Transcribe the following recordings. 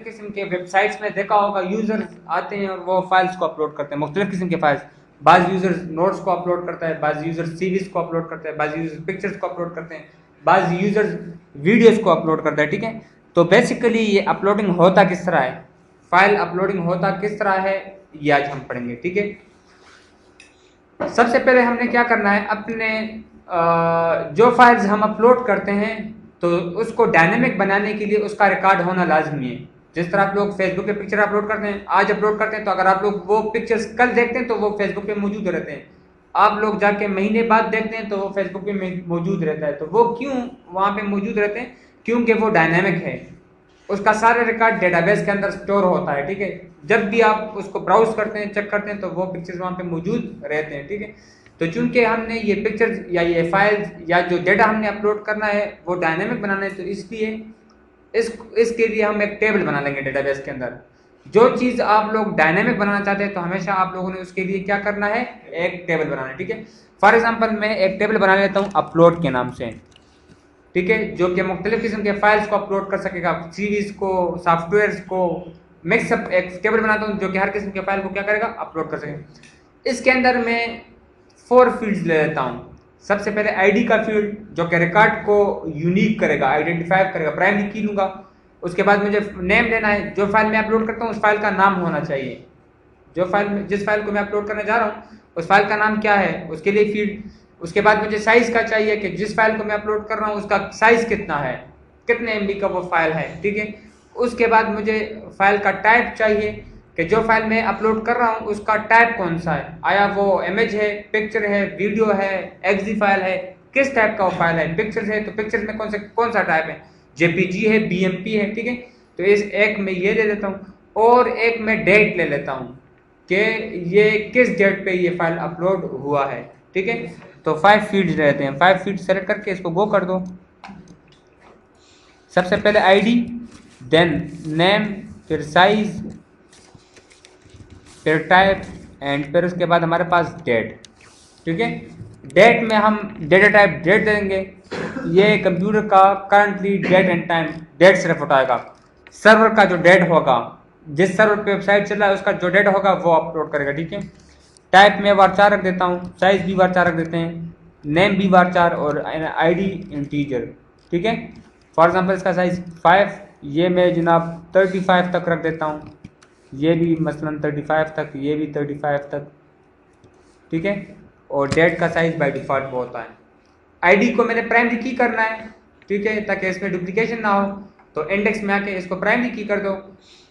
किस्म के वेबसाइट्स में देखा होगा, यूजर्स आते हैं और वो फाइल्स को अपलोड करते हैं, मुख्तलिफ किस्म के फाइल्स। बाज़ यूजर्स नोट्स को अपलोड करता है, बाज़ यूजर्स सीरीज को अपलोड करते हैं, बाज़ यूजर्स पिक्चर्स को अपलोड करते हैं, बाज़ यूजर्स वीडियोस को अपलोड करता है। ठीक है, तो बेसिकली ये अपलोडिंग होता किस तरह है, फाइल अपलोडिंग होता किस तरह है, ये आज हम पढ़ेंगे। ठीक है, सबसे पहले हमने क्या करना है, अपने जो फाइल्स हम अपलोड करते हैं तो उसको डायनेमिक बनाने के लिए उसका रिकॉर्ड होना लाजमी है। जिस तरह आप लोग फेसबुक पे पिक्चर अपलोड करते हैं, आज अपलोड करते हैं, तो अगर आप लोग वो पिक्चर्स कल देखते हैं तो वो फेसबुक पे मौजूद रहते हैं। आप लोग जाके महीने बाद देखते हैं तो वो फेसबुक पे मौजूद रहता है। तो वो क्यों वहाँ पे मौजूद रहते हैं, क्योंकि वो डायनेमिक है, उसका सारा रिकॉर्ड डेटाबेस के अंदर स्टोर होता है। ठीक है, जब भी आप उसको ब्राउज करते हैं, चेक करते हैं, तो वो पिक्चर्स वहाँ पे मौजूद रहते हैं। ठीक है, तो चूंकि हमने ये पिक्चर्स या ये फाइल्स या जो डेटा हमने अपलोड करना है वो डायनेमिक बनाना है, तो इसलिए इसके लिए हम एक टेबल बना लेंगे डेटाबेस के अंदर। जो चीज़ आप लोग डायनेमिक बनाना चाहते हैं तो हमेशा आप लोगों ने उसके लिए क्या करना है, एक टेबल बनाना है। ठीक है, फॉर एग्जाम्पल मैं एक टेबल बना लेता हूँ अपलोड के नाम से। ठीक है, जो कि मुख्तलिफ किस्म के फाइल्स को अपलोड कर सकेगा, सीरीज को, सॉफ्टवेयर को मिक्सअप एक टेबल बनाता हूँ जो कि हर किस्म के फाइल को क्या करेगा, अपलोड कर सकेगा। इसके अंदर मैं 4 फील्ड्स ले लेता हूँ। सबसे पहले आईडी का फील्ड जो कि रिकॉर्ड को यूनिक करेगा, आइडेंटिफाई करेगा, प्राइमरी की लूँगा। उसके बाद मुझे नेम लेना है, जो फाइल मैं अपलोड करता हूँ उस फाइल का नाम होना चाहिए। जो फाइल जिस फाइल को मैं अपलोड करने जा रहा हूँ उस फाइल का नाम क्या है, उसके लिए फील्ड। उसके बाद मुझे साइज का चाहिए कि जिस फाइल को मैं अपलोड कर रहा हूँ उसका साइज कितना है, कितने एमबी का वो फाइल है। ठीक है, उसके बाद मुझे फाइल का टाइप चाहिए कि जो फाइल मैं अपलोड कर रहा हूँ उसका टाइप कौन सा है, आया वो इमेज है, पिक्चर है, वीडियो है, एक्जी फाइल है, किस टाइप का वो फाइल है। पिक्चर्स है तो पिक्चर्स में कौन सा टाइप है, जेपीजी है, बीएमपी है। ठीक है, तो इस एक में ये ले लेता हूँ और एक में डेट ले लेता हूँ कि ये किस डेट पे ये फाइल अपलोड हुआ है। ठीक है, तो 5 फील्ड्स रहते हैं, 5 फील्ड सेलेक्ट करके इसको गो कर दो। सबसे पहले आईडी, देन नेम, फिर साइज, फिर टाइप एंड फिर उसके बाद हमारे पास डेट। ठीक है, डेट में हम डेटा टाइप डेट देंगे, ये कंप्यूटर का currently date and time date सिर्फ उठाएगा। सर्वर का जो डेट होगा, जिस सर्वर पे वेबसाइट चल रहा है उसका जो डेटा होगा वो अपलोड करेगा। ठीक है, टाइप में वार 4 रख देता हूँ, साइज भी वार 4 रख देते हैं, नेम भी वार 4 और आईडी इंटीजर। ठीक है, फॉर एग्जांपल इसका साइज 5, ये मैं जनाब 35 तक रख देता हूँ, ये भी मसलन 35 तक, ये भी 35 तक। ठीक है, और डेट का साइज बाय डिफ़ॉल्ट वो होता है। आईडी को मैंने प्राइमरी की करना है, ठीक है, ताकि इसमें डुप्लीकेशन ना हो, तो इंडेक्स में आके इसको प्राइमरी की कर दो।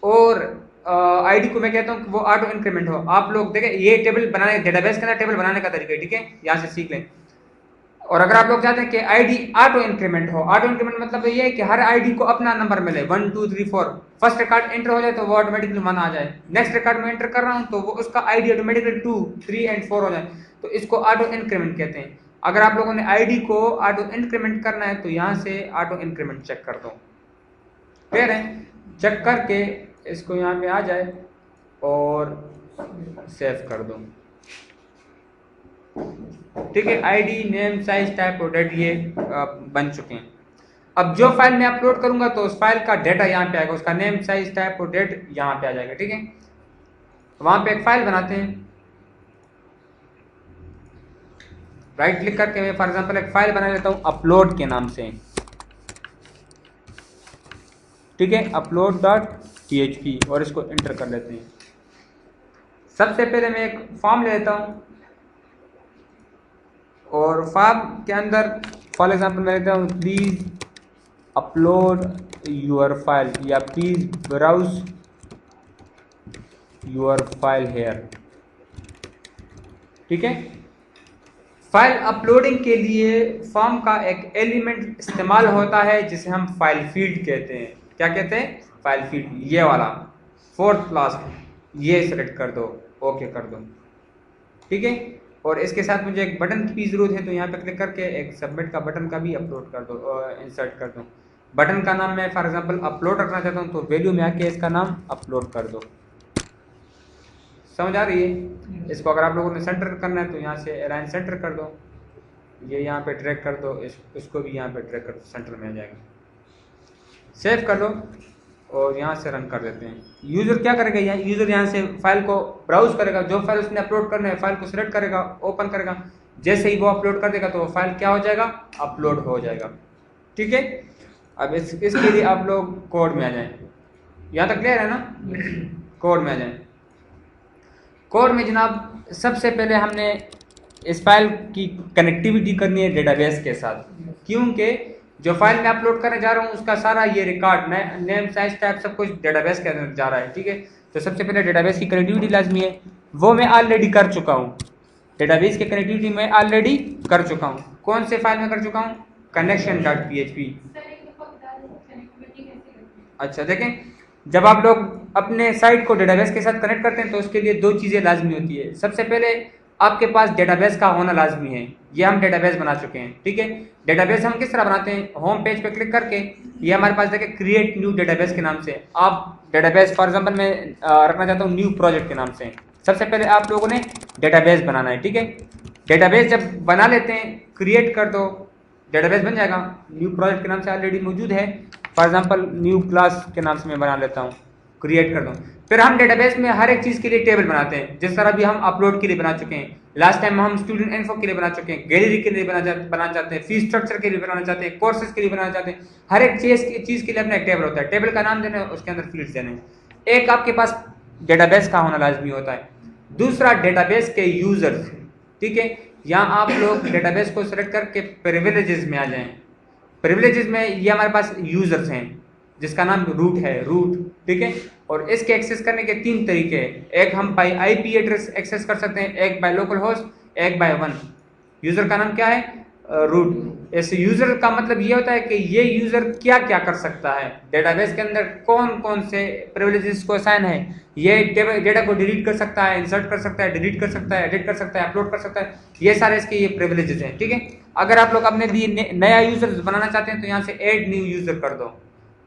और आईडी को मैं कहता हूँ कि वो ऑटो इंक्रीमेंट हो। आप लोग देखें ये टेबल बनाने, डेटाबेस के अंदर टेबल बनाने का तरीका है। ठीक है, यहाँ से सीख लें। और अगर आप लोग चाहते हैं कि आईडी ऑटो इंक्रीमेंट हो, ऑटो इंक्रीमेंट मतलब ये है कि हर आईडी को अपना नंबर मिले, 1 2 3 4। फर्स्ट रिकॉर्ड एंटर हो जाए तो वो ऑटोमेटिकली 1 आ जाए, नेक्स्ट रिकॉर्ड में एंटर कर रहा हूँ तो वो उसका आईडी ऑटोमेटिकली 2 3 एंड 4 हो जाए, तो इसको ऑटो इंक्रीमेंट कहते हैं। अगर आप लोगों ने आईडी को ऑटो इंक्रीमेंट करना है तो यहाँ से ऑटो इंक्रीमेंट चेक कर दो। क्लियर है, चेक करके इसको यहाँ पे आ जाए और सेव कर दो। ठीक है, आईडी, नेम, साइज, टाइप और डेट ये बन चुके हैं। अब जो फाइल मैं अपलोड करूंगा तो उस फाइल का डेटा यहाँ पे आएगा, उसका नेम, साइज, टाइप और डेट यहाँ पे आ जाएगा। ठीक है, वहां पे एक फाइल बनाते हैं, राइट क्लिक करके मैं फॉर एग्जांपल एक फाइल बना लेता हूँ अपलोड के नाम से। ठीक है, upload.php और इसको एंटर कर लेते हैं। सबसे पहले मैं एक फॉर्म ले लेता हूँ और फॉर्म के अंदर फॉर एग्जांपल मैं लेता हूँ प्लीज अपलोड योर फाइल या please browse your file here. ठीक है, फाइल अपलोडिंग के लिए फॉर्म का एक एलिमेंट इस्तेमाल होता है जिसे हम फाइल फील्ड कहते हैं। क्या कहते हैं, फाइल फील्ड, ये वाला 4th लास्ट, ये सेलेक्ट कर दो, ओके कर दो। ठीक है, और इसके साथ मुझे एक बटन की भी ज़रूरत है, तो यहाँ पे क्लिक करके एक सबमिट का बटन का भी अपलोड कर दो, इंसर्ट कर दो। बटन का नाम मैं फॉर एग्जांपल अपलोड रखना चाहता हूँ तो वैल्यू में आके इसका नाम अपलोड कर दो। समझ आ रही है? इसको अगर आप लोगों ने सेंटर करना है तो यहाँ से अलाइन सेंटर कर दो, ये यहाँ पे ड्रैग कर दो, इसको भी यहाँ पे ड्रैग कर दो, सेंटर में आ जाएगा। सेव कर लो। और यहाँ से रन कर देते हैं। यूज़र क्या करेगा, यूज़र यहाँ से फाइल को ब्राउज करेगा, जो फाइल उसने अपलोड करना है फाइल को सिलेक्ट करेगा, ओपन करेगा। जैसे ही वो अपलोड कर देगा तो वो फाइल क्या हो जाएगा, अपलोड हो जाएगा। ठीक है, अब इसके लिए आप लोग कोड में आ जाएं। यहाँ तक क्लियर है ना? कोड में आ जाएं। कोड में जनाब सबसे पहले हमने इस फाइल की कनेक्टिविटी करनी है डेटाबेस के साथ, क्योंकि जो फाइल मैं अपलोड करने जा रहा हूँ उसका सारा ये रिकॉर्ड नेम साइज टाइप सब कुछ डेटाबेस के अंदर जा रहा है। ठीक है, तो सबसे पहले डेटाबेस की कनेक्टिविटी लाजमी है, वो मैं ऑलरेडी कर चुका हूँ। डेटाबेस की कनेक्टिविटी मैं ऑलरेडी कर चुका हूँ। कौन से फाइल में कर चुका हूँ? connection.php। अच्छा देखें, जब आप लोग अपने साइट को डेटाबेस के साथ कनेक्ट करते हैं तो उसके लिए दो चीज़ें लाजमी होती है। सबसे पहले आपके पास डेटाबेस का होना लाजमी है। ये हम डेटाबेस बना चुके हैं। ठीक है, डेटाबेस हम किस तरह बनाते हैं? होम पेज पे क्लिक करके ये हमारे पास देखें क्रिएट न्यू डेटाबेस के नाम से आप डेटाबेस फॉर एग्जांपल मैं रखना चाहता हूँ न्यू प्रोजेक्ट के नाम से। सबसे पहले आप लोगों ने डेटाबेस बनाना है। ठीक है, डेटाबेस जब बना लेते हैं क्रिएट कर दो, डेटाबेस बन जाएगा। न्यू प्रोजेक्ट के नाम से ऑलरेडी मौजूद है, फॉर एग्जांपल न्यू क्लास के नाम से मैं बना लेता हूँ, क्रिएट कर दूँ। फिर हम डेटाबेस में हर एक चीज़ के लिए टेबल बनाते हैं, जिस तरह भी हम अपलोड के लिए बना चुके हैं, लास्ट टाइम हम स्टूडेंट इन्फो के लिए बना चुके हैं, गैलरी के लिए बनाना चाहते हैं, फीस स्ट्रक्चर के लिए बनाना चाहते हैं, कोर्सेज के लिए बनाना चाहते हैं। हर एक चीज़ के लिए अपना एक टेबल होता है, टेबल का नाम देना है, उसके अंदर फील्ड्स देने हैं। एक आपके पास डेटाबेस का होना लाजमी होता है, दूसरा डेटाबेस के यूजर्स। ठीक है, यहाँ आप लोग डेटाबेस को सेलेक्ट करके प्रिविलेजेस में आ जाएं। प्रिविलेजेस में ये हमारे पास यूजर्स हैं जिसका नाम रूट है, रूट। ठीक है, और इसके एक्सेस करने के तीन तरीके हैं। एक हम बाई आईपी एड्रेस एक्सेस कर सकते हैं, एक बाय लोकल होस्ट, एक बाय वन। यूजर का नाम क्या है? रूट। इस यूजर का मतलब ये होता है कि ये यूजर क्या क्या कर सकता है, डेटाबेस के अंदर कौन कौन से प्रिविलेजेस को असाइन है। ये डेटा को डिलीट कर सकता है, इंसर्ट कर सकता है, डिलीट कर सकता है, एडिट कर सकता है, अपलोड कर सकता है। ये सारे इसके ये प्रिविलेजेस हैं। ठीक है, अगर आप लोग अपने लिए नया यूजर बनाना चाहते हैं तो यहाँ से ऐड न्यू यूजर कर दो।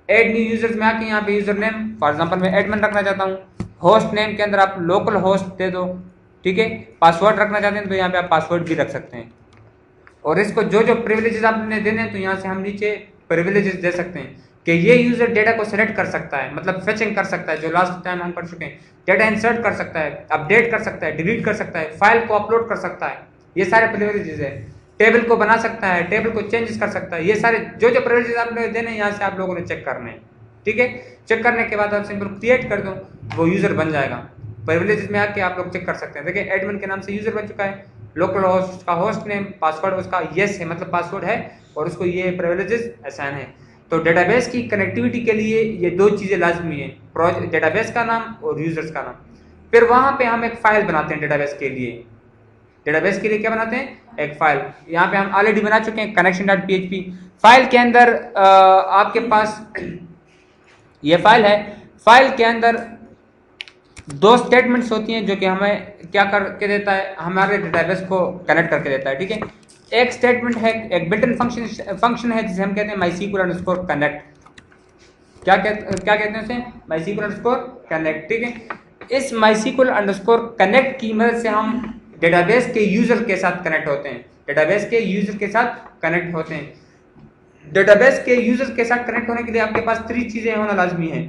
ऐड न्यू यूजर्स में आके यहाँ पे यूजर नेम फॉर एग्जांपल मैं एडमिन रखना चाहता हूँ, होस्ट नेम के अंदर आप लोकल होस्ट दे दो। ठीक है, पासवर्ड रखना चाहते हैं तो यहाँ पे आप पासवर्ड भी रख सकते हैं। और इसको जो जो प्रिविलेजेस आपने देने हैं तो यहाँ से हम नीचे प्रिविलेजेस दे सकते हैं कि ये यूजर डेटा को सेलेक्ट कर सकता है, मतलब फेचिंग कर सकता है, जो लास्ट टाइम हम कर चुके हैं, डेटा इंसर्ट कर सकता है, अपडेट कर सकता है, डिलीट कर सकता है, फाइल को अपलोड कर सकता है। ये सारे प्रिविलेजेस है। टेबल को बना सकता है, टेबल को चेंजेस कर सकता है। ये सारे जो जो प्रिविलेजेस आपने देने हैं यहाँ से आप लोगों ने चेक करने हैं। ठीक है, चेक करने के बाद आप सिंपल क्रिएट कर दो, वो यूजर बन जाएगा। प्रिविलेजेस में आके आप लोग चेक कर सकते हैं। देखिए एडमिन के नाम से यूजर बन चुका है, लोकल होस्ट का होस्ट नेम, पासवर्ड उसका येस है, मतलब पासवर्ड है, और उसको ये प्रिविलेजेस असाइन है। तो डेटाबेस की कनेक्टिविटी के लिए ये दो चीज़ें लाजमी है, डेटाबेस का नाम और यूजर्स का नाम। फिर वहाँ पे हम एक फाइल बनाते हैं डेटाबेस के लिए। डेटाबेस के लिए क्या बनाते हैं? एक फाइल। यहाँ पे हम ऑलरेडी बना चुके हैं connection.php। फाइल के अंदर आपके पास ये फाइल है। फाइल के अंदर दो स्टेटमेंट्स होती हैं जो कि हमें क्या करके देता है, हमारे डेटाबेस को कनेक्ट करके देता है। ठीक है, एक स्टेटमेंट है, एक बिल्ट इन फंक्शन है जिसे हम कहते हैं MySQL_connect। क्या कहते हैं उसे? MySQL_connect। ठीक है, इस MySQL_connect की मदद से हम डेटाबेस के यूजर के साथ कनेक्ट होते हैं। डेटाबेस के यूजर के साथ कनेक्ट होते हैं। डेटाबेस के यूजर के साथ कनेक्ट होने के लिए आपके पास 3 चीजें होना लाजमी है।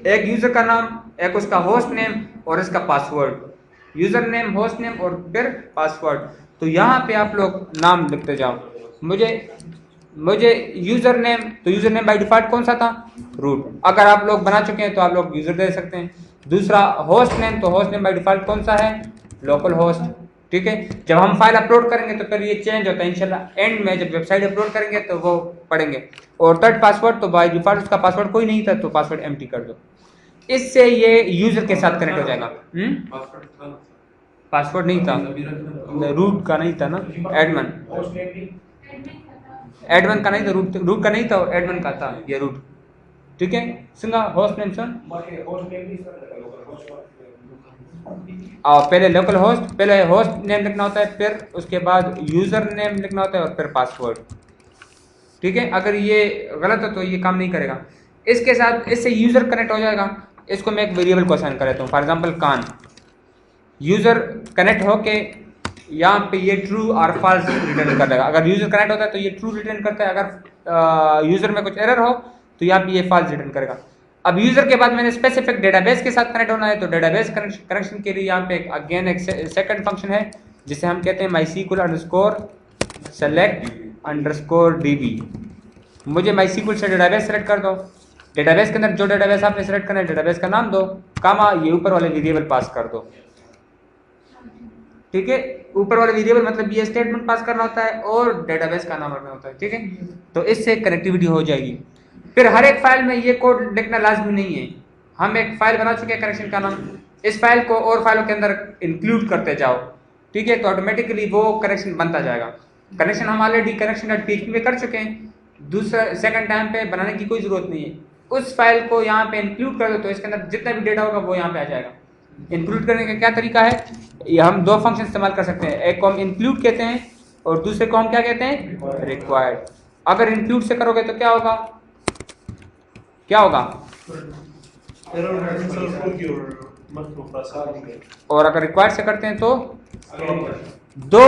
एक यूजर का नाम, एक उसका होस्ट नेम और इसका password. User name, host name और फिर पासवर्ड। तो यहाँ पे आप लोग नाम लिखते जाओ। मुझे यूजर नेम, तो यूजर नेम बाय डिफॉल्ट कौन सा था? रूट। अगर आप लोग बना चुके हैं तो आप लोग यूजर दे सकते हैं। दूसरा होस्ट नेम, तो होस्ट नेम बाय डिफॉल्ट कौन सा है? Local host. ठीक है, जब हम फाइल अपलोड करेंगे तो फिर ये चेंज होता है इंशाल्लाह, एंड में जब वेबसाइट अपलोड करेंगे तो वो पढ़ेंगे। और थर्ड पासवर्ड, तो बाय डिफॉल्ट उसका पासवर्ड कोई नहीं था तो पासवर्ड एम्प्टी कर दो। इससे ये यूजर के साथ कनेक्ट हो जाएगा। पासवर्ड नहीं था, रूट का नहीं था ना, एडमिन का नहीं था, रूट का नहीं था, एडमिन का था ये रूट। ठीक है, सुना होस्ट नेम सुन, और पहले लोकल होस्ट, पहले होस्ट नेम लिखना होता है, फिर उसके बाद यूजर नेम लिखना होता है और फिर पासवर्ड। ठीक है, अगर ये गलत है तो ये काम नहीं करेगा। इसके साथ इससे यूजर कनेक्ट हो जाएगा। इसको मैं एक वेरिएबल को असाइन कर देता हूँ, फॉर एग्जांपल कान। यूजर कनेक्ट होके यहाँ पे ये ट्रू और फॉल्स रिटर्न कर देगा। अगर यूजर कनेक्ट होता है तो ये ट्रू रिटर्न करता है, अगर यूजर में कुछ एरर हो तो यहाँ पे ये फॉल्स रिटर्न करेगा। अब यूजर के बाद मैंने स्पेसिफिक डेटाबेस के साथ कनेक्ट होना है, तो डेटाबेस कनेक्शन के लिए यहाँ पे अगेन एक सेकंड फंक्शन है जिसे हम कहते हैं MySQL_select_db। मुझे MySQL से डेटाबेस सेलेक्ट कर दो। डेटाबेस के अंदर जो डेटाबेस आपने सेलेक्ट करना है डेटाबेस का नाम दो, कामा ये ऊपर वाले वेरिएबल पास कर दो। ठीक है, ऊपर वाले वेरिएबल मतलब ये स्टेटमेंट पास करना होता है और डेटाबेस का नाम रखना होता है। ठीक है, तो इससे कनेक्टिविटी हो जाएगी। फिर हर एक फाइल में ये कोड लिखना लाजमी नहीं है। हम एक फाइल बना चुके हैं कनेक्शन का नाम, इस फाइल को और फाइलों के अंदर इंक्लूड करते जाओ। ठीक है, तो ऑटोमेटिकली वो कनेक्शन बनता जाएगा। कनेक्शन हम ऑलरेडी कनेक्शन.php में कर चुके हैं, दूसरा सेकंड टाइम पे बनाने की कोई जरूरत नहीं है। उस फाइल को यहाँ पे इंक्लूड कर दो तो इसके अंदर जितना भी डेटा होगा वो यहाँ पे आ जाएगा। इंक्लूड करने का क्या तरीका है, ये हम दो फंक्शन इस्तेमाल कर सकते हैं। एक को हम इंक्लूड कहते हैं और दूसरे को हम क्या कहते हैं, रिक्वायर्ड। अगर इंक्लूड से करोगे तो क्या होगा, क्या होगा, और अगर रिक्वायर्ड से करते हैं तो दो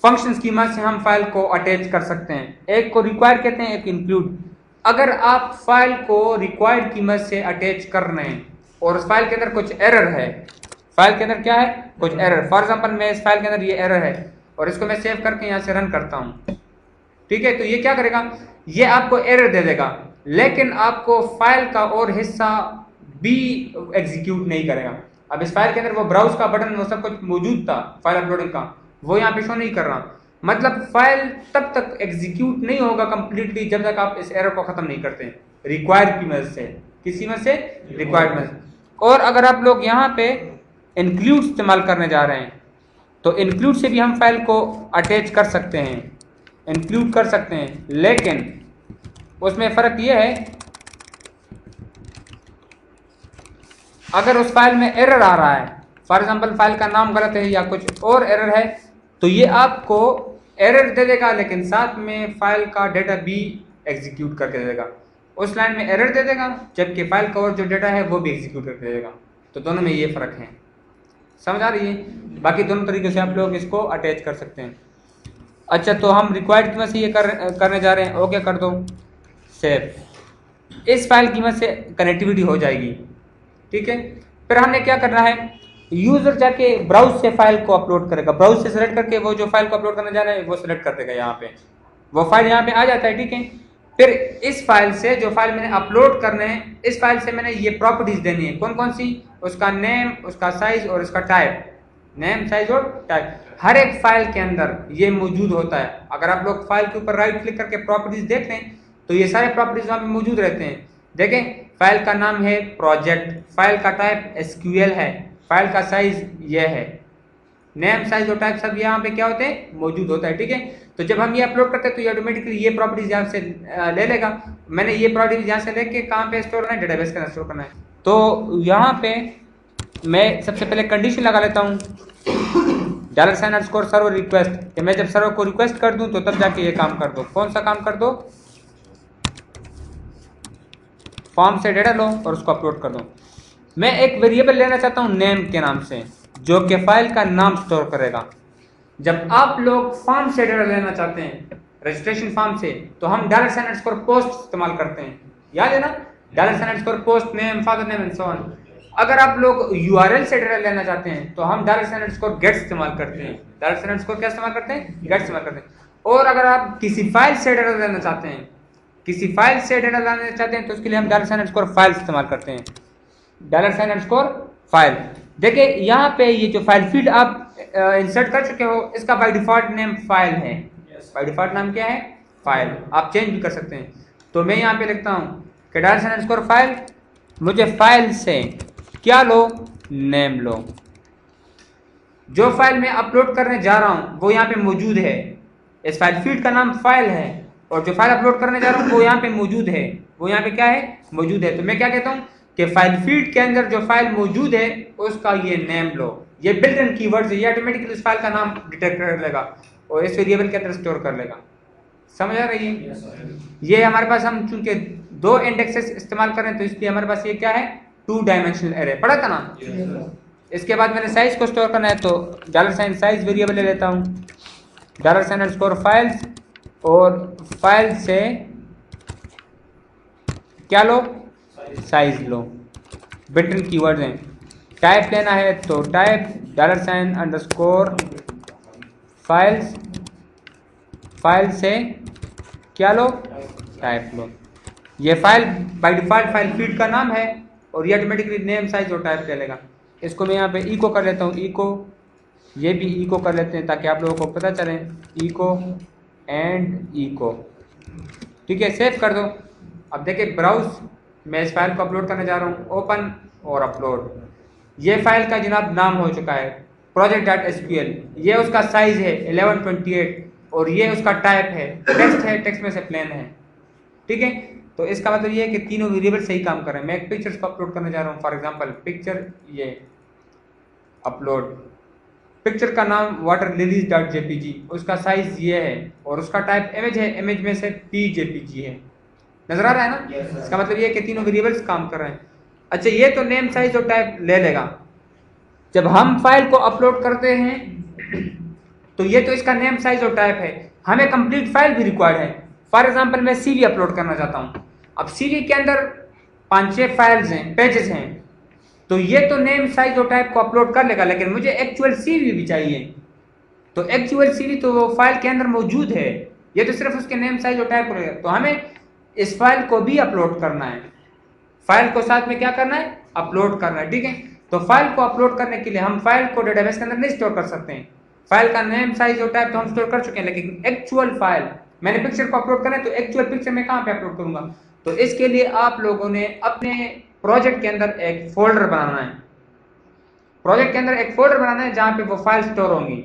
फंक्शंस की मदद से हम फाइल को अटैच कर सकते हैं। एक को रिक्वायर्ड कहते हैं, एक इंक्लूड। अगर आप फाइल को रिक्वायर्ड की मदद से अटैच कर रहे हैं और उस फाइल के अंदर कुछ एरर है, फाइल के अंदर क्या है, कुछ एरर, फॉर एग्जांपल मैं इस फाइल के अंदर ये एरर है और इसको मैं सेव करके यहाँ से रन करता हूँ। ठीक है, तो ये क्या करेगा, ये आपको एरर दे देगा लेकिन आपको फाइल का और हिस्सा भी एग्जीक्यूट नहीं करेगा। अब इस फाइल के अंदर वो ब्राउज का बटन वो सब कुछ मौजूद था फाइल अपलोडिंग का, वो यहाँ पे शो नहीं कर रहा। मतलब फाइल तब तक एग्जीक्यूट नहीं होगा कंप्लीटली जब तक आप इस एरर को खत्म नहीं करते हैं रिक्वायर्ड की मदद से। किसी मदद से, रिक्वायर्ड मदद। और अगर आप लोग यहाँ पे इंक्लूड इस्तेमाल करने जा रहे हैं तो इंक्लूड से भी हम फाइल को अटैच कर सकते हैं, इंक्लूड कर सकते हैं, लेकिन उसमें फ़र्क ये है अगर उस फाइल में एरर आ रहा है, फॉर एग्जांपल फाइल का नाम गलत है या कुछ और एरर है, तो ये आपको एरर दे देगा लेकिन साथ में फाइल का डेटा भी एग्जीक्यूट करके दे देगा। उस लाइन में एरर दे देगा जबकि फाइल का और जो डेटा है वो भी एग्जीक्यूट करके दे देगा। तो दोनों में ये फ़र्क है, समझ आ रही है। बाकी दोनों तरीके से आप लोग इसको अटैच कर सकते हैं। अच्छा, तो हम रिक्वायर्ड की मदद से ये करने जा रहे हैं। ओके कर दो, सेव। इस फाइल की मदद से कनेक्टिविटी हो जाएगी। ठीक है, फिर हमने क्या करना है, यूजर जाके ब्राउज से फाइल को अपलोड करेगा, ब्राउज से सेलेक्ट करके वो जो फाइल को अपलोड करने जा रहा है वो सेलेक्ट कर देगा, यहाँ पे वो फाइल यहाँ पे आ जाता है। ठीक है, फिर इस फाइल से जो फाइल मैंने अपलोड करने हैं, इस फाइल से मैंने ये प्रॉपर्टीज देनी है। कौन कौन सी, उसका नेम, उसका साइज और उसका टाइप। नेम, साइज और टाइप हर एक फाइल के अंदर ये मौजूद होता है। अगर आप लोग फाइल के ऊपर राइट क्लिक करके प्रॉपर्टीज देख लें तो ये सारे प्रॉपर्टीज वहाँ पे मौजूद रहते हैं। देखें, फाइल का नाम है प्रोजेक्ट, फाइल का टाइप SQL है, फाइल का साइज ये है, नेम, साइज और टाइप सब यहाँ पे क्या होते हैं, मौजूद होता है। ठीक है, तो जब हम ये अपलोड करते हैं तो ये ऑटोमेटिकली ये प्रॉपर्टीज यहाँ से ले लेगा। मैंने ये प्रॉपर्टीज यहाँ से लेके कहाँ पे स्टोर करना है, डेटाबेस के अंदर स्टोर करना है। तो यहाँ पे मैं सबसे पहले कंडीशन लगा लेता हूँ $_server रिक्वेस्ट, कि मैं जब सर्वर को रिक्वेस्ट कर दूं तो तब जाके ये काम कर दो। कौन सा काम कर दो, फॉर्म से डेटा लो और उसको अपलोड कर दो। मैं एक वेरिएबल लेना चाहता हूं नेम के नाम से जो कि फाइल का नाम स्टोर करेगा। जब आप लोग फॉर्म से डेटा लेना चाहते हैं रजिस्ट्रेशन फॉर्म से तो हम $_post इस्तेमाल करते हैं, याद है ना, $_post name, father name and so on. अगर आप लोग URL से डेटा लेना चाहते हैं तो हम $_get इस्तेमाल करते हैं। $_ क्या इस्तेमाल करते हैं, get इस्तेमाल करते हैं। और अगर आप किसी फाइल से डेटा लेना चाहते हैं, किसी फाइल से डेटा लेना चाहते हैं तो उसके लिए हम $_file इस्तेमाल करते हैं, $_file। देखिए यहाँ पे ये जो फाइल फील्ड आप इंसर्ट कर चुके हो इसका बाय डिफॉल्ट नेम फाइल है। बाय डिफॉल्ट नाम क्या है, फाइल। आप चेंज भी कर सकते हैं। तो मैं यहाँ पे लिखता हूँ कि $_file, मुझे फाइल से क्या लो, नेम लो। जो फाइल मैं अपलोड करने जा रहा हूं वो यहाँ पे मौजूद है, इस फाइल फील्ड का नाम फाइल है और जो फाइल अपलोड करने जा रहा हूं वो यहाँ पे मौजूद है, वो यहाँ पे क्या है, मौजूद है। तो मैं क्या कहता हूँ कि फाइल फील्ड के अंदर जो फाइल मौजूद है उसका ये नेम लो। ये बिल्ट इन कीवर्ड्स है, ये ऑटोमेटिकली उस फाइल का नाम डिटेक्ट कर लेगा और इस वेरिएबल के अंदर स्टोर कर लेगा। समझ आ रही है। ये हमारे पास, हम चूंकि 2 इंडेक्सेस इस्तेमाल करें तो इसलिए हमारे पास ये क्या है, 2 डायमेंशनल एरे पढ़ा था ना। इसके बाद मैंने साइज को स्टोर करना है तो $size वेरिएबल ले लेता हूँ, $_files और फाइल से क्या लो, साइज लो, बिल्ट इन कीवर्ड्स हैं। टाइप लेना है तो टाइप $_ फाइल्स, फाइल से क्या लो, टाइप लो। ये file by default file feed का नाम है और ये ऑटोमेटिकली नेम साइज और टाइप ले लेगा। इसको मैं यहाँ पे इको कर लेता हूँ, इको, ये भी इको कर लेते हैं ताकि आप लोगों को पता चले, इको एंड इको। ठीक है, सेव कर दो। अब देखिए ब्राउज, मैं इस फाइल को अपलोड करने जा रहा हूँ, ओपन और अपलोड। ये फाइल का जनाब नाम हो चुका है project.sql, ये उसका साइज है 1128 और ये उसका टाइप है टेक्स्ट है, टेक्स्ट में से प्लेन है। ठीक है, तो इसका मतलब ये है कि तीनों वेरिएबल सही काम कर रहे हैं। मैं एक पिक्चर्स को अपलोड करने जा रहा हूँ, फॉर एग्जांपल पिक्चर, ये अपलोड, पिक्चर का नाम waterlilies.jpg, उसका साइज ये है और उसका टाइप इमेज है, इमेज में से pjpg है। नजर आ रहा है ना? इसका मतलब ये है कि तीनों वेरिएबल्स काम कर रहे हैं। अच्छा, ये तो नेम साइज और टाइप ले लेगा। जब हम फाइल को अपलोड करते हैं तो ये तो इसका नेम साइज और टाइप है, हमें कंप्लीट फाइल भी रिक्वायर्ड है। फॉर एग्जांपल मैं सीवी अपलोड करना चाहता हूं। अब सीवी के अंदर 5-6 फाइल्स हैं, पेजेस हैं, तो ये तो नेम साइज और टाइप को अपलोड कर लेगा, लेकिन मुझे एक्चुअल सीवी भी चाहिए। तो एक्चुअल सीवी तो वो फाइल के अंदर मौजूद है, ये तो सिर्फ उसके नेम साइज और टाइप रहेगा। तो हमें इस फाइल को भी अपलोड करना है, फाइल को साथ में क्या करना है, अपलोड करना है। ठीक है, तो फाइल को अपलोड करने के लिए हम फाइल को डेटाबेस के अंदर नहीं स्टोर कर सकते हैं। फाइल का नेम साइज और टाइप तो हम स्टोर कर चुके हैं, लेकिन एक्चुअल फाइल, मैंने पिक्चर को अपलोड करना है तो एक्चुअल पिक्चर मैं कहां पे अपलोड करूंगा? तो इसके लिए आप लोगों ने अपने प्रोजेक्ट के अंदर एक फोल्डर बनाना है। प्रोजेक्ट के अंदर एक फोल्डर बनाना है जहां पे वो फाइल स्टोर होंगी।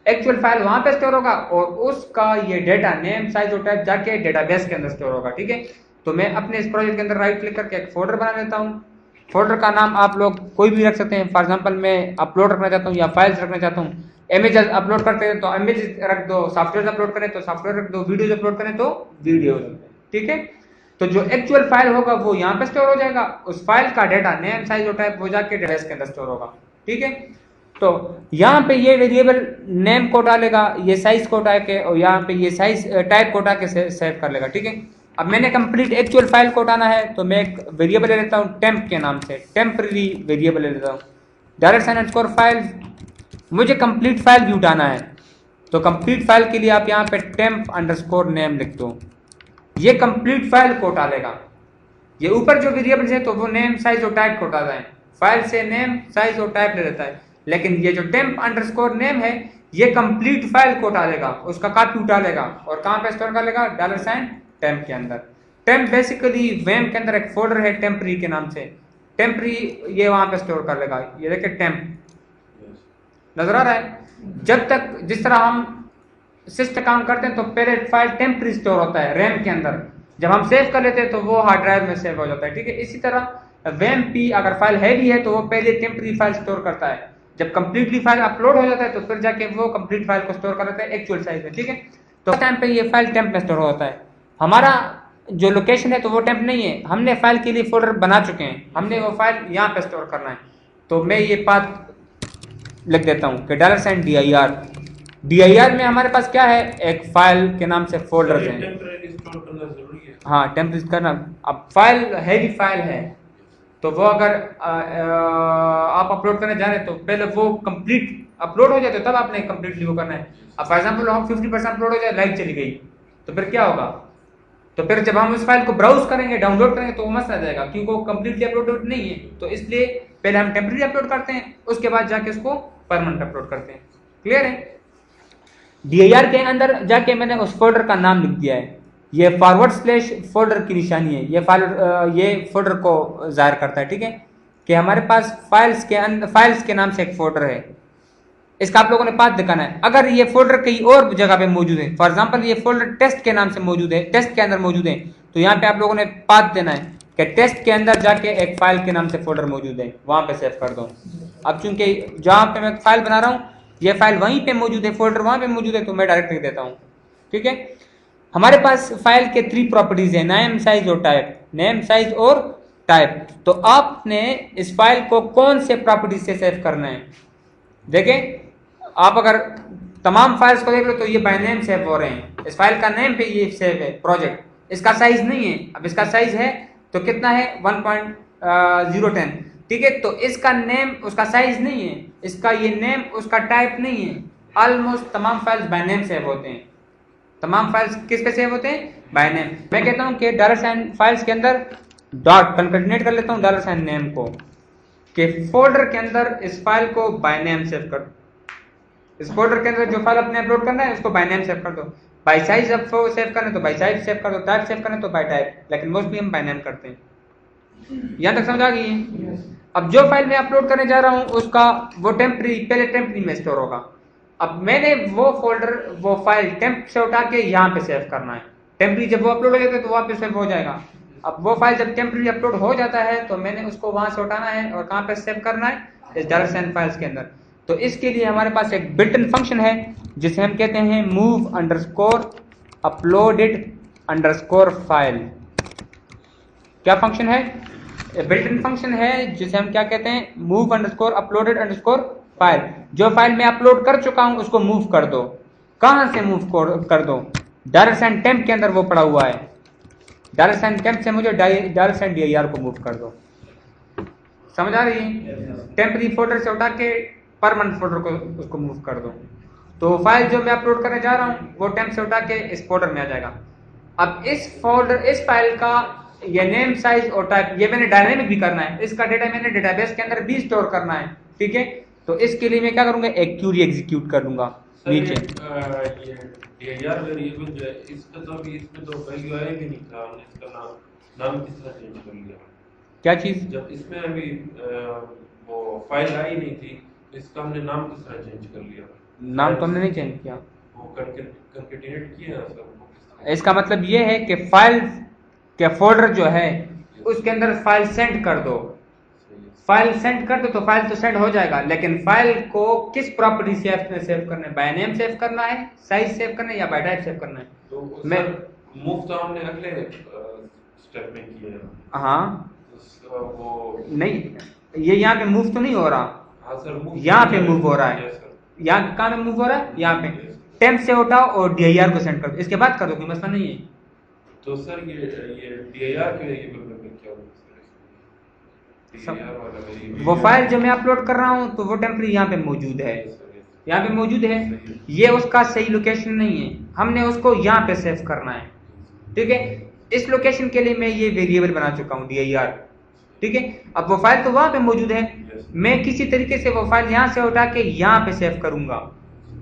एक्चुअल फाइल वहां पे स्टोर होगा और उसका ये डेटा नेम साइज और टाइप जाके डेटाबेस के अंदर स्टोर होगा। ठीक है, तो मैं अपने इस प्रोजेक्ट के अंदर राइट क्लिक करके एक फोल्डर बना लेता हूँ। फोल्डर का नाम आप लोग कोई भी रख सकते हैं। फॉर एग्जांपल मैं अपलोड रखना चाहता हूँ या फाइल्स रखना चाहता हूँ। इमेजेस अपलोड करते हैं तो इमेजेस रख दो, सॉफ्टवेयर अपलोड करें तो सॉफ्टवेयर रख दो, वीडियोज अपलोड करें तो वीडियोज। ठीक है, तो जो एक्चुअल फाइल होगा वो यहाँ पे स्टोर हो जाएगा, उस फाइल का डेटा नेम साइज और टाइप वो जाके डेटाबेस के अंदर स्टोर होगा। ठीक है, तो यहाँ पे ये वेरिएबल नेम को डालेगा, ये साइज को उठा के, और यहाँ पे ये साइज टाइप को उठा के सेव कर लेगा। ठीक है, अब मैंने कंप्लीट एक्चुअल फाइल को उठाना है तो मैं एक वेरिएबल ले लेता हूँ टेम्प के नाम से, टेम्पररी वेरिएबल ले लेता हूँ $_ मुझे कंप्लीट फाइल भी उठाना है तो कंप्लीट फाइल के लिए आप यहाँ पे temp_name लिख दो, ये कंप्लीट फाइल को उठा लेगा। ये ऊपर जो वेरिएबल्स है तो वो नेम साइज और टाइप को उठाता है, फाइल से नेम साइज और टाइप ले लेता है, लेकिन ये जो temp_name है ये कंप्लीट फाइल को उठा लेगा, उसका कॉपी उठा लेगा और कहाँ पे स्टोर कर लेगा, $temp के अंदर। टेम्प बेसिकली वेम के अंदर एक फोल्डर है टेम्परी के नाम से, टेम्परी ये वहां पे स्टोर कर लेगा। ये देखिए टेम्प नजर आ रहा है। जब तक जिस तरह हम सिस्टम काम करते हैं तो पहले फाइल टेम्परी स्टोर होता है रैम के अंदर, जब हम सेव कर लेते हैं तो वो हार्ड ड्राइव में सेव हो जाता है। ठीक है, इसी तरह वेम पी अगर फाइल हैवी है तो वो पहले टेम्परी फाइल स्टोर करता है, जब कंप्लीटली फाइल अपलोड हो जाता है तो फिर जाके वो कंप्लीट फाइल को स्टोर कर लेता है एक्चुअल साइज में। ठीक है, तो टाइम पे ये फाइल टेम्प में स्टोर होता है। हमारा जो लोकेशन है तो वो टेम्प नहीं है, हमने फाइल के लिए फोल्डर बना चुके हैं, हमने वो फाइल यहाँ पे स्टोर करना है। तो मैं ये पाथ लिख देता हूँ कि $dir। dir में हमारे पास क्या है, एक फाइल के नाम से फोल्डर है। हाँ, टेम्परेरी करना। अब फाइल हैवी फाइल है तो वो अगर आप अपलोड करने जा रहे हैं तो पहले वो कंप्लीट अपलोड हो जाए तो तब आपने कंप्लीटली वो करना है। अब फॉर एग्जांपल हम 50% अपलोड हो जाए, लाइट चली गई तो फिर क्या होगा, तो फिर जब हम उस फाइल को ब्राउज करेंगे, डाउनलोड करेंगे तो वो मसला जाएगा क्योंकि वो कंप्लीटली अपलोडेड नहीं है। तो इसलिए पहले हम टेम्परेरी अपलोड करते हैं, उसके बाद जाके उसको परमानेंट अपलोड करते हैं। क्लियर है? dir के अंदर जाके मैंने उस फोल्डर का नाम लिख दिया है, ये / फोल्डर की निशानी है, ये फोल्डर को जाहिर करता है। ठीक है, कि हमारे पास फाइल्स के नाम से एक फोल्डर है, इसका आप लोगों ने पाथ दिखाना है। अगर ये फोल्डर कहीं और जगह पे मौजूद है, फॉर एग्जांपल ये फोल्डर टेस्ट के नाम से मौजूद है, टेस्ट के अंदर मौजूद है, तो यहाँ पे आप लोगों ने पाथ देना है कि टेस्ट के अंदर जाके एक फाइल के नाम से फोल्डर मौजूद है, वहां पे सेव कर दो। अब चूंकि जहां पे मैं फाइल बना रहा हूँ ये फाइल वहीं पे मौजूद है, फोल्डर वहां पे मौजूद है, तो मैं डायरेक्ट लिख देता हूँ। ठीक है, हमारे पास फाइल के 3 प्रॉपर्टीज है, नेम साइज और टाइप, नेम साइज और टाइप। तो आपने इस फाइल को कौन से प्रॉपर्टी से सेव करना है, देखें आप अगर तमाम फाइल्स को देख लो तो ये बाय नेम सेव हो रहे हैं, इस फाइल का नेम पे ये सेव है प्रोजेक्ट, इसका साइज नहीं है। अब इसका साइज है तो कितना है 1.010, ठीक है। तो इसका नेम उसका साइज नहीं है, इसका ये नेम उसका टाइप नहीं है। ऑलमोस्ट तमाम फाइल्स बाय नेम सेव होते हैं, तमाम फाइल्स किस पे सेव होते हैं, बाय नेम। मैं कहता हूं कि $साइन फाइल्स के अंदर डॉट कंकैटिनेट कर लेता हूं $साइन नेम को, कि फोल्डर के अंदर इस फाइल को बाय नेम सेव कर, इस फोल्डर के अंदर जो फाइल अपने अपलोड करना है उसको बाय नेम सेव कर दो। बाय साइज अब सेव करना है तो बाय साइज सेव कर दो, टाइप सेव करना है तो बाय टाइप, लेकिन मोस्टली हम बाय नेम करते हैं। यहां तक समझ आ गई है? अब जो फाइल मैं अपलोड करने जा रहा हूं उसका वो टेम्परी पहले टेम्परी में स्टोर होगा। अब मैंने वो फोल्डर वो फाइल टेम्प से उठा के यहाँ पे सेव करना है। टेम्परी जब वो अपलोड हो जाता है तो वहाँ पे सेव हो जाएगा। अब वो फाइल जब टेम्परी अपलोड हो जाता है तो मैंने उसको वहां से उठाना है और कहाँ पे सेव करना है, इस $साइन फाइल्स के अंदर। तो इसके लिए हमारे पास एक बिल्ट इन फंक्शन है जिसे हम कहते हैं move underscore uploaded underscore file. क्या फंक्शन है? बिल्ट इन फंक्शन है जिसे हम क्या कहते हैं, move underscore uploaded underscore file. जो फाइल मैं अपलोड कर चुका हूं उसको मूव कर दो। कहां से मूव कर दो? $साइन टेम्प के अंदर वो पड़ा हुआ है, $साइन टेम्प से मुझे $साइन dir को मूव कर दो। समझ आ रही है? टेम्परी फोल्डर से उठा के परमानेंट फोल्डर को उसको मूव कर दो। तो फाइल जो मैं अपलोड करने जा रहा हूं वो टेम्प से उठा के इस फोल्डर में आ जाएगा। अब इस फाइल का ये नेम साइज और टाइप ये मैंने डायनेमिक भी करना है, इसका डेटा मैंने डेटाबेस के अंदर भी स्टोर करना है, ठीक है। तो इसके लिए मैं क्या करूंगा, एक क्यूरी एग्जीक्यूट कर दूंगा नीचे। ये dir वेरिएबल जो है इसका तो अभी इसमें तो वैल्यू आया भी नहीं था, हमने इसका नाम किस तरह चेंज कर लिया? क्या चीज? जब इसमें अभी वो फाइल आई नहीं थी, इसका हमने नाम किस तरह चेंज कर लिया? नाम तो हमने नहीं चेंज किया, वो कंकैटिनेट किया है सब। इसका मतलब ये है कि फाइल के फोल्डर जो है उसके अंदर फाइल सेंड कर दो। फाइल सेंड कर दो तो फाइल तो सेंड हो जाएगा, लेकिन फाइल को किस प्रॉपर्टी से सेव करना है? बाय नेम सेव करना है, साइज सेव करना है या बाय टाइप सेव करना है? तो मैं मूव तो हमने अगले स्टेप में किया है। हाँ तो वो नहीं, ये यहाँ पे मूव तो नहीं हो रहा। हाँ सर, मूव यहाँ पे मूव हो रहा है, यस सर। यहाँ कहाँ में मूव हो रहा है? यहाँ पे टेम्प से उठाओ और dir को सेंड कर दो, इसके बाद कर दो, कोई मसला नहीं है। तो सर ये dir के वेरिएबल में क्या होगा सर? dir वाला वेरिएबल वो फाइल जो मैं अपलोड कर रहा हूँ तो वो टेम्परी यहाँ पे मौजूद है, यहाँ पे मौजूद है, ये उसका सही लोकेशन नहीं है, हमने उसको यहाँ पे सेव करना है, ठीक है। इस लोकेशन के लिए मैं ये वेरिएबल बना चुका हूँ dir, ठीक है। अब वो फाइल तो वहां पे मौजूद है, मैं किसी तरीके से वो फाइल यहाँ से उठा के यहाँ पे सेव करूंगा।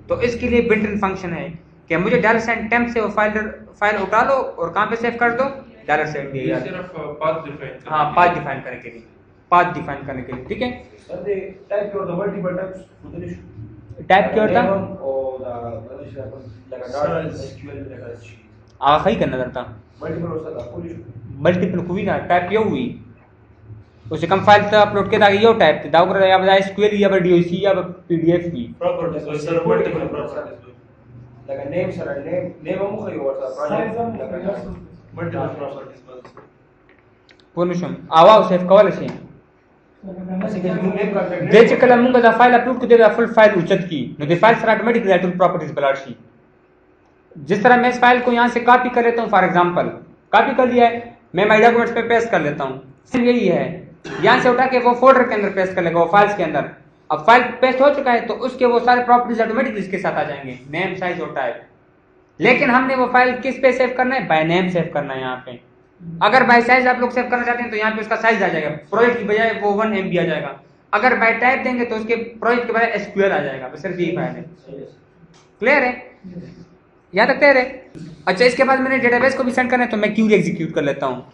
तो इसके लिए बिल्ट इन फंक्शन है कि मुझे $साइन टेम्प से वो फाइल उठा लो और कहाँ पे सेव कर दो, $साइन dir। सिर्फ पाथ डिफाइन करने हाँ, पाथ डिफाइन करने के लिए, पाथ डिफाइन करने के लिए, ठीक है। Sir, they type your the multiple types to the issue. Type क्या होता? Or the like a dart, SQL, like a sheet. आखिरी का नजर था, Multiple or the full issue. Multiple हुई ना, टाइप ये हुई, उससे कम फाइल तो अपलोड के दागे यो टाइप थे दाव कर या बजाय SQL या DOC या PDF की properties so sir multiple properties Like a name, sir, a name of mukhi or the project. multiple properties पोनुशम आवाज सेव कवल से Así que es un name contact. देचे कला मुंगा दा फाइल अपलोड को देगा फुल फाइल उचत की नो the file sir automatically tool properties बलाशी। जिस तरह मैं इस फाइल को यहाँ से कॉपी कर लेता हूँ, फॉर एग्जांपल कॉपी कर लिया है, मैं माय डॉक्यूमेंट्स पे पेस्ट कर लेता हूँ, यही है, यहाँ से उठा के वो फोल्डर के अंदर पेस्ट कर लेगा, वो फाइल्स के अंदर। अब फाइल पेस्ट हो चुका है तो उसके वो सारे प्रॉपर्टीज ऑटोमेटिकली इसके साथ आ जाएंगे, नेम साइज और टाइप। लेकिन हमने वो फाइल किस पे सेव करना है? बाय नेम सेव करना है यहाँ पे। अगर बाय साइज आप लोग सेव करना चाहते हैं तो यहाँ पे उसका साइज आ जाएगा, प्रोजेक्ट की बजाय वो 1 MB आ जाएगा। अगर बाय टाइप देंगे तो उसके प्रोजेक्ट के बजाय SQL आ जाएगा, बस सिर्फ यही फाइल है। क्लियर है? यहाँ तक क्लियर है? अच्छा, इसके बाद मैंने डेटाबेस को भी सेंड करना है तो मैं क्यूरी एग्जीक्यूट कर लेता हूँ।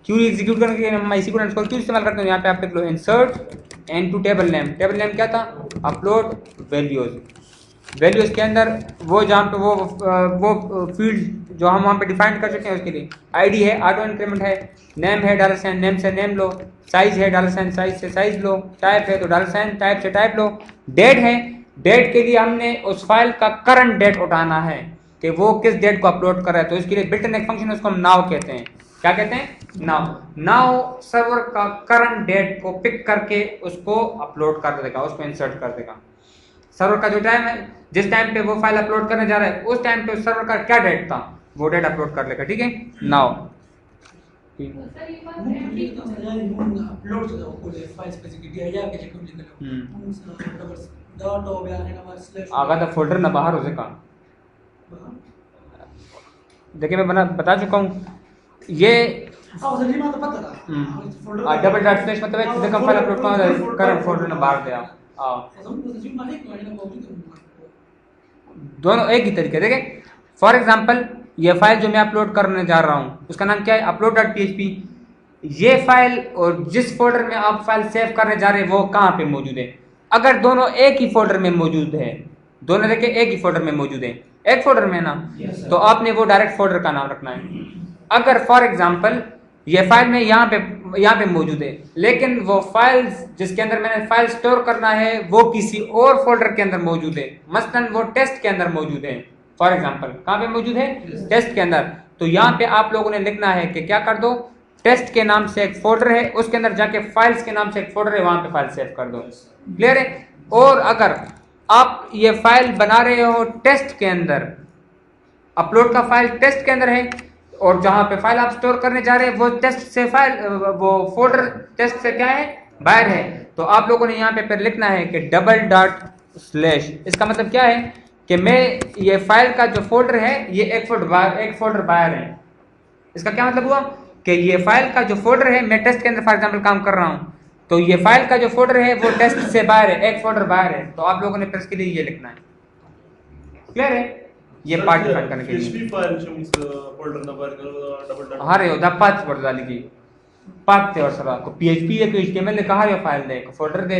क्यूरी एग्जीक्यूट करने के लिए हम MySQL अंडरस्कोर क्यूरी इस्तेमाल करते हैं। यहाँ पे आप लिख लो insert into table name. Table name क्या था? अपलोड वैल्यूज के अंदर वो जहाँ पे वो फील्ड जो हम वहाँ पे डिफाइन कर चुके हैं उसके लिए आईडी है, ऑटो इंक्रीमेंट है, नेम है $साइन नेम से नेम लो, साइज है $साइन साइज से साइज लो, टाइप है तो $साइन टाइप से टाइप लो, डेट है, डेट के लिए हमने उस फाइल का करंट डेट उठाना है कि वो किस डेट को अपलोड कर रहा है। तो इसके लिए बिल्ट इन एक फंक्शन है, उसको हम नाउ कहते हैं। क्या कहते हैं? नाउ सर्वर का करंट डेट को पिक करके उसको अपलोड कर देगा, उसको इंसर्ट कर देगा। सर्वर का जो टाइम है, जिस टाइम पे वो फाइल अपलोड करने जा रहा है उस टाइम पे सर्वर का क्या डेट था वो डेट अपलोड कर लेगा, ठीक है। नाउ सर ये बात एमडी अपलोड करतो कोडे फाइल्स पैसे DIR के चेक लिखलो डॉट हो गया है ना स्लैश आगा तो फोल्डर ना बाहर हो सका। देखिए मैं बता चुका हूँ ये सर जी तो पता था डबल डॉट स्लैश मतलब है कि फाइल अपलोड कर फोल्डर ना बाहर दिया। दोनों एक ही तरीके देखें। फॉर एग्जांपल ये फाइल जो मैं अपलोड करने जा रहा हूँ उसका नाम क्या है, upload.php। ये फाइल और जिस फोल्डर में आप फाइल सेव करने जा रहे हैं वो कहाँ पे मौजूद है। अगर दोनों एक ही फोल्डर में मौजूद है, दोनों देखें एक ही फोल्डर में मौजूद है, एक फोल्डर में ना, तो आपने वो डायरेक्ट फोल्डर का नाम रखना है। अगर फॉर एग्जांपल ये फाइल में यहाँ पे मौजूद है, लेकिन वो फाइल जिसके अंदर मैंने फाइल स्टोर करना है वो किसी और फोल्डर के अंदर मौजूद है, मसलन वो टेस्ट के अंदर मौजूद है। फॉर एग्जांपल कहाँ पे मौजूद है, टेस्ट के अंदर। तो यहाँ पे आप लोगों ने लिखना है कि क्या कर दो, टेस्ट के नाम से एक फोल्डर है, उसके अंदर जाके फाइल्स के नाम से एक फोल्डर है, वहां पे फाइल सेव कर दो। क्लियर है। और अगर आप ये फाइल बना रहे हो टेस्ट के अंदर, अपलोड का फाइल टेस्ट के अंदर है, और जहां पे फाइल आप स्टोर करने जा रहे हैं वो टेस्ट से फाइल, वो फोल्डर टेस्ट से क्या है, बाहर है, तो आप लोगों ने यहाँ पे फिर लिखना है कि डबल डॉट स्लैश। इसका मतलब क्या है कि मैं ये फाइल का जो फोल्डर है ये एक फोल्डर बाहर है। इसका क्या मतलब हुआ कि ये फाइल का जो फोल्डर है, मैं टेस्ट के अंदर फॉर एग्जांपल काम कर रहा हूँ, तो ये फाइल का जो फोल्डर है वो टेस्ट से बाहर है, एक फोल्डर बाहर है। तो आप लोगों ने फिर इसके लिए ये लिखना है। क्लियर है। ये पार्ट डिफाइन करने के लिए हाँ रे होता पांच वर्ड डाली की पाथ थे और सर आपको PHP है तो HTML ने कहा ये फाइल दे फोल्डर दे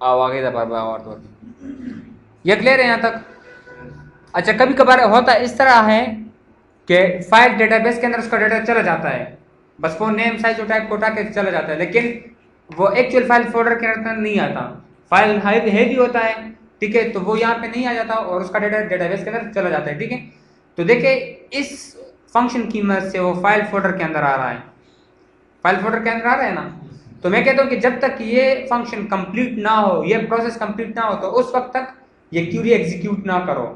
आओ आगे दा बार और तो ये क्लियर है यहाँ तक। अच्छा कभी कभार होता इस तरह है कि फाइल डेटाबेस के अंदर उसका डाटा चला जाता है, बस वो नेम साइज और टाइप को उठा के चला जाता है, लेकिन वो एक्चुअल फाइल फोल्डर के अंदर नहीं आता। फाइल हैवी होता है, ठीक है, तो वो यहाँ पे नहीं आ जाता और उसका डाटा डेटाबेस के अंदर चला जाता है। ठीक है, तो देखिए इस फंक्शन की मदद से वो फाइल फोल्डर के अंदर आ रहा है, फाइल फोल्डर के अंदर आ रहा है ना। तो मैं कहता हूँ कि जब तक ये फंक्शन कंप्लीट ना हो, ये प्रोसेस कंप्लीट ना हो, तो उस वक्त तक ये क्यूरी एग्जीक्यूट ना करो,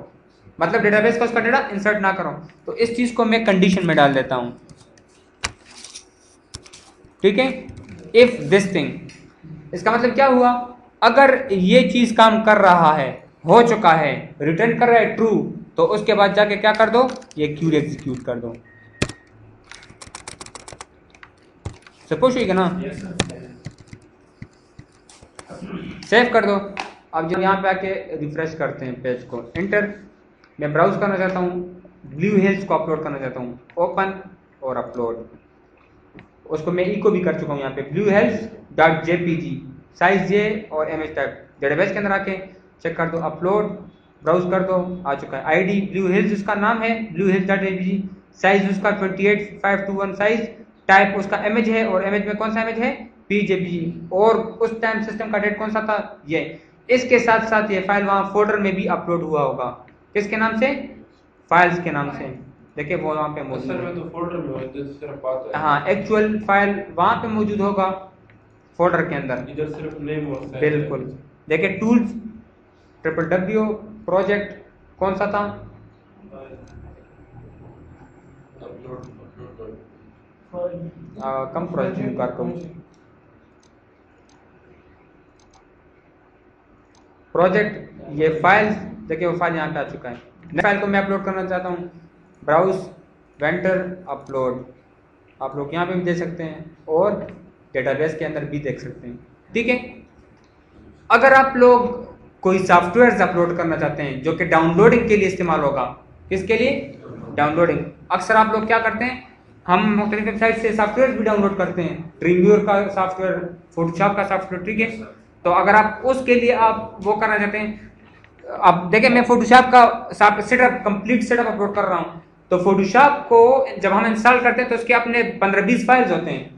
मतलब डेटाबेस का उसका डाटा इंसर्ट ना करो। तो इस चीज को मैं कंडीशन में डाल देता हूँ। ठीक है, इफ दिस थिंग, इसका मतलब क्या हुआ, अगर ये चीज काम कर रहा है, हो चुका है, रिटर्न कर रहा है ट्रू, तो उसके बाद जाके क्या कर दो, ये क्यूरी एग्जीक्यूट कर दो। सपोज हुई ना, सेव कर दो। अब जब यहाँ पे आके रिफ्रेश करते हैं पेज को, इंटर, मैं ब्राउज करना चाहता हूँ, ब्लू हिल्स को अपलोड करना चाहता हूँ, ओपन और अपलोड। उसको मैं इको भी कर चुका हूँ यहाँ पे, blue hills dot JPG, size J और इमेज टाइप। डेटाबेस के अंदर आके चेक कर दो, अपलोड, ब्राउज कर दो, आ चुका है। आईडी ब्लू हिल्स उसका नाम है, blue hills dot JPG, size उसका 28521 साइज, टाइप उसका इमेज है, और इमेज में कौन सा इमेज है, PJPG, और उस टाइम सिस्टम का डेट कौन सा था, ये। इसके साथ साथ ये फाइल वहाँ फोल्डर में भी अपलोड हुआ होगा, किसके नाम से, फाइल्स के नाम से। देखिए वो वहाँ पे मौजूद असल है, में तो फोल्डर में होता है, सिर्फ बात है। हाँ एक्चुअल फाइल वहाँ पे मौजूद होगा फोल्डर के अंदर, इधर सिर्फ नेम और साइज। बिल्कुल। देखिए टूल्स, www प्रोजेक्ट कौन सा था, कम प्रोजेक्ट करता हूँ, प्रोजेक्ट, ये फाइल्स, देखिए वो फाइल यहाँ पे आ चुका है। नेक्स्ट फाइल को मैं अपलोड करना चाहता हूँ, ब्राउज, वेंटर, अपलोड, आप लोग यहाँ पे भी दे सकते हैं और डेटाबेस के अंदर भी देख सकते हैं। ठीक है, अगर आप लोग कोई सॉफ्टवेयर अपलोड करना चाहते हैं जो कि डाउनलोडिंग के लिए इस्तेमाल होगा, किसके लिए, डाउनलोडिंग। अक्सर आप लोग क्या करते हैं, हम मुख्तलिफ वेबसाइट से सॉफ्टवेयर भी डाउनलोड करते हैं, ड्रीमव्यूअर का सॉफ्टवेयर, फोटोशॉप का सॉफ्टवेयर। ठीक है, तो अगर आप उसके लिए आप वो करना चाहते हैं, अब देखिए मैं फोटोशॉप का सेटअप, कंप्लीट सेटअप अपलोड कर रहा हूँ, तो फोटोशॉप को जब हम इंस्टॉल करते हैं तो उसके अपने 15-20 फाइल्स होते हैं,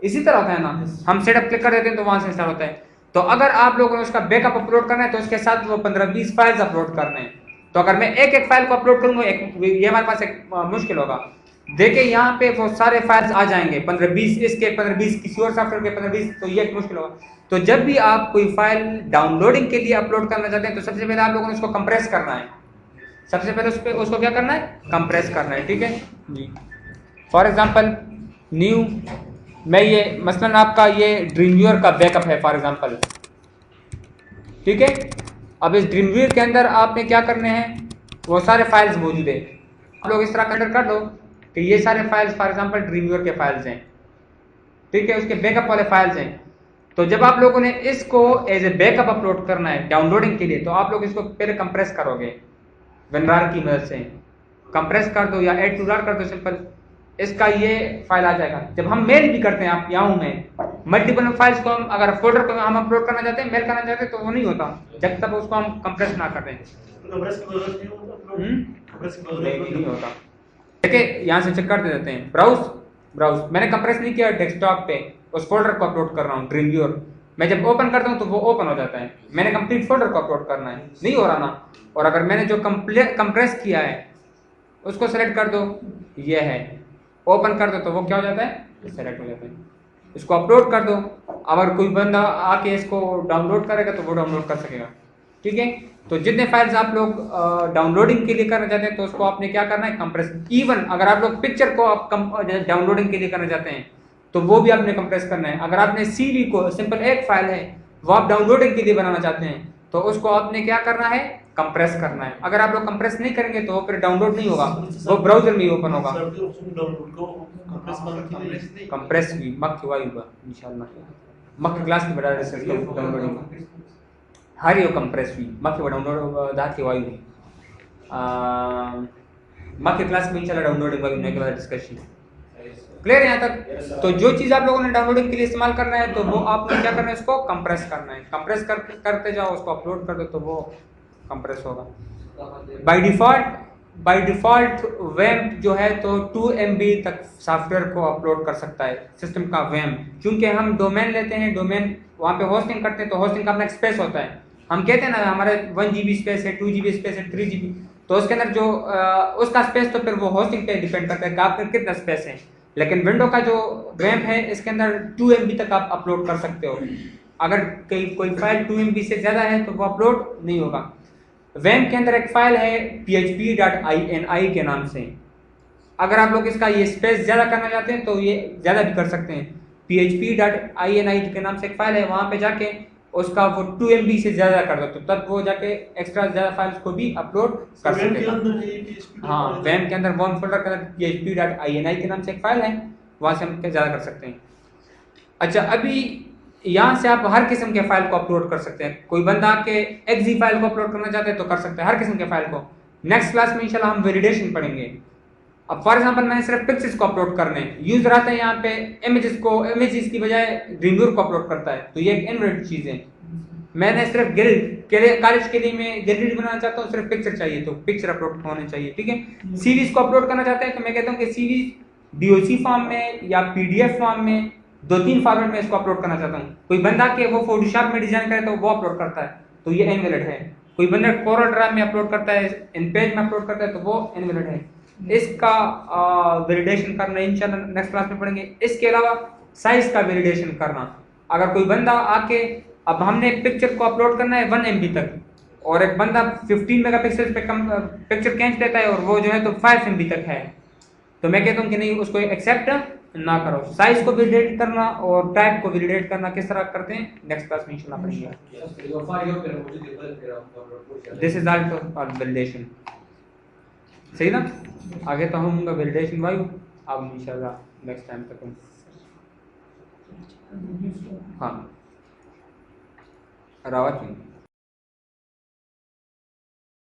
इसी तरह होता है ना, हम सेटअप क्लिक कर देते हैं तो वहां से इंस्टॉल होता है। तो अगर आप लोगों ने उसका बैकअप अपलोड करना है तो उसके साथ वो 15-20 फाइल्स अपलोड करने हैं। तो अगर मैं एक एक फाइल को अपलोड करूंगा, ये हमारे पास एक मुश्किल होगा। देखिए यहाँ पे वो सारे फाइल्स आ जाएंगे, 15-20 इसके, 15-20 किसी और सॉफ्टवेयर के, 15-20, तो ये एक मुश्किल होगा। तो जब भी आप कोई फाइल डाउनलोडिंग के लिए अपलोड करना चाहते हैं तो सबसे पहले आप लोगों ने उसको कंप्रेस करना है, सबसे पहले उसको क्या करना है, कंप्रेस करना है, ठीक है जी। फॉर एग्जांपल न्यू, मैं ये मसलन आपका ये ड्रीमव्यूअर का बैकअप है फॉर एग्जांपल, ठीक है। अब इस ड्रीमव्यूअर के अंदर आपने क्या करने हैं, वो सारे फाइल्स मौजूद है। आप लोग इस तरह कंसिडर कर लो कि ये सारे फाइल्स फॉर एग्जांपल ड्रीमव्यूअर के फाइल्स हैं, ठीक है, उसके बैकअप वाले फाइल्स हैं। तो जब आप लोगों ने इसको एज ए बैकअप अपलोड करना है डाउनलोडिंग के लिए, तो आप लोग इसको पहले कंप्रेस करोगे WinRAR की मदद से, कंप्रेस कर दो या ऐड टू RAR कर दो, सिंपल इसका ये फाइल आ जाएगा। जब हम मेल भी करते हैं, आप याहू में मल्टीपल फाइल्स को हम अगर फोल्डर को हम अपलोड करना चाहते हैं, मेल करना चाहते हैं, तो वो नहीं होता जब तक उसको हम कंप्रेस ना कर दें। कंप्रेस की जरूरत नहीं होता, कंप्रेस की जरूरत नहीं होता। देखिए यहाँ से चेक कर देते हैं, ब्राउज मैंने कंप्रेस नहीं किया डेस्कटॉप पे, उस फोल्डर को अपलोड कर रहा हूँ ड्रीमव्यूअर। मैं जब ओपन करता हूँ तो वो ओपन हो जाता है, मैंने कंप्लीट फोल्डर को अपलोड करना है, नहीं हो रहा ना। और अगर मैंने जो कंप्रेस किया है उसको सेलेक्ट कर दो, ये है, ओपन कर दो तो वो क्या हो जाता है, सेलेक्ट हो जाता है। इसको अपलोड कर दो, अगर कोई बंदा आके इसको डाउनलोड करेगा तो वो डाउनलोड कर सकेगा, ठीक है। तो जितने फाइल्स आप लोग डाउनलोडिंग के लिए करना चाहते हैं तो उसको आपने क्या करना है, कंप्रेस। इवन अगर आप लोग पिक्चर को आप डाउनलोडिंग के लिए करना चाहते हैं तो वो भी आपने कंप्रेस करना है। अगर आपने CV को, सिंपल एक फाइल है, वो आप डाउनलोडिंग के लिए बनाना चाहते हैं तो उसको आपने क्या करना है, कंप्रेस करना है। अगर आप लोग कंप्रेस नहीं करेंगे तो वो फिर डाउनलोड नहीं होगा, वो ब्राउजर में ही ओपन होगा। डाउनलोड को कंप्रेस भी मक्खी वायु का इंशाल्लाह मक्खी क्लास की बड़ा रिसर्च डाउनलोडिंग हरी हो कंप्रेस भी मक्खी डाउनलोड दाती वायु मक्खी क्लास में इंशाल्लाह डाउनलोडिंग वायु ने के बाद डिस्कशन क्लियर यहाँ तक। तो जो चीज़ आप लोगों ने डाउनलोडिंग के लिए इस्तेमाल करना है तो वो आपको क्या करना है, उसको कंप्रेस करना है। कंप्रेस करते जाओ, उसको अपलोड कर दो तो वो कंप्रेस होगा। बाय डिफ़ॉल्ट वैम्प जो है तो 2 MB तक सॉफ्टवेयर को अपलोड कर सकता है सिस्टम का वैम्प। क्योंकि हम डोमेन लेते हैं, डोमेन वहाँ पे होस्टिंग करते हैं तो होस्टिंग का अपना स्पेस होता है। हम कहते हैं ना हमारे 1 GB स्पेस है, 2 GB स्पेस है, 3 GB, तो उसके अंदर जो उसका स्पेस तो फिर वो होस्टिंग पे डिपेंड करता है कि आपका कितना स्पेस है। लेकिन विंडो का जो वैम्प है इसके अंदर 2 MB तक आप अपलोड कर सकते हो। अगर कोई फाइल 2 MB से ज़्यादा है तो वो अपलोड नहीं होगा। वैम्प के अंदर एक फाइल है php.ini के नाम से। अगर आप लोग इसका ये स्पेस ज़्यादा करना चाहते हैं तो ये ज़्यादा भी कर सकते हैं। php.ini के नाम से एक फाइल है, वहाँ पे जाके उसका वो 2 MB से ज़्यादा कर दो तो तब वो जाके एक्स्ट्रा ज़्यादा फाइल्स को भी अपलोड कर सकेगा। हाँ, वैम्प के अंदर वन फोल्डर के अंदर php.ini के नाम से एक फाइल है, वहाँ से हम ज़्यादा कर सकते हैं। अच्छा, अभी यहाँ से आप हर किस्म के फाइल को अपलोड कर सकते हैं। कोई बंदा आके exe फाइल को अपलोड करना चाहते हैं तो कर सकते हैं, हर किस्म के फाइल को। नेक्स्ट क्लास में इंशाल्लाह हम वैलिडेशन पढ़ेंगे। अब फॉर एग्जांपल मैंने सिर्फ पिक्चर्स को अपलोड करने हैं, यूजर आता है यहाँ पे इमेजेस की बजाय ड्रीमव्यूअर को अपलोड करता है, तो ये एक इनवैलिड चीज़ है। मैंने सिर्फ कॉलेज के लिए मैं गैलरी बनाना चाहता हूँ, सिर्फ पिक्चर चाहिए तो पिक्चर अपलोड होने चाहिए, ठीक है। सीरीज को अपलोड करना चाहते हैं तो मैं कहता हूँ कि सीरीज DOC फॉर्म में या PDF फॉर्म में 2-3 फॉर्मेट में इसको अपलोड करना चाहता हूँ। कोई बंदा के वो फोटोशॉप में डिजाइन करे तो वो अपलोड करता है तो ये इनवैलिड है। कोई बंदा कोरल ड्रा में अपलोड करता है, InPage में अपलोड करता है तो वो इनवैलिड है। इसका वैलिडेशन करना इंशाल्लाह नेक्स्ट क्लास में पढ़ेंगे। इसके अलावा साइज का वैलिडेशन करना, अगर कोई बंदा आके, अब हमने पिक्चर को अपलोड करना है 1 MB तक और एक बंदा 15 मेगापिक्सल पे कम पिक्चर खींच लेता है और वो जो है तो 5 MB तक है, तो मैं कहता हूँ कि नहीं, उसको एक्सेप्ट ना करो। साइज को वैलिडेट करना और टाइप को वैलिडेट करना किस तरह करते हैं नेक्स्ट क्लास में इंशाल्लाह पढ़ेंगे। दिस इज ऑल्सो वैलिडेशन, सही ना। आगे तो हम वैलिडेशन वायु अब इंशाल्लाह नेक्स्ट टाइम तक। हाँ, रावत